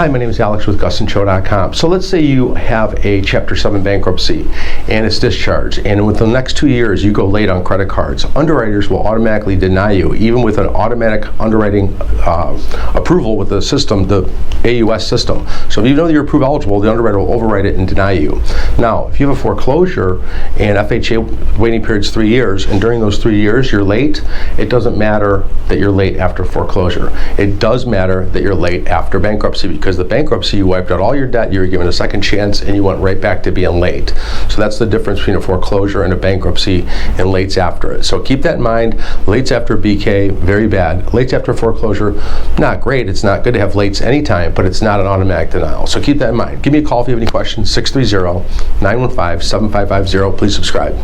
Hi, my name is Alex with GusandCho.com. So let's say you have a Chapter 7 bankruptcy and it's discharged, and within the next 2 years you go late on credit cards. Underwriters will automatically deny you, even with an automatic underwriting approval with the system, the AUS system. So if you know that you're approve eligible, the underwriter will override it and deny you. Now, if you have a foreclosure and FHA waiting period is 3 years, and during those 3 years you're late, it doesn't matter that you're late after foreclosure. It does matter that you're late after bankruptcy, because the bankruptcy, you wiped out all your debt, you were given a second chance, and you went right back to being late. So that's the difference between a foreclosure and a bankruptcy, and late's after it. So keep that in mind. Late's after BK, very bad. Late's after foreclosure, not great. It's not good to have lates anytime, but it's not an automatic denial. So keep that in mind. Give me a call if you have any questions, 630-915-7550. Please subscribe.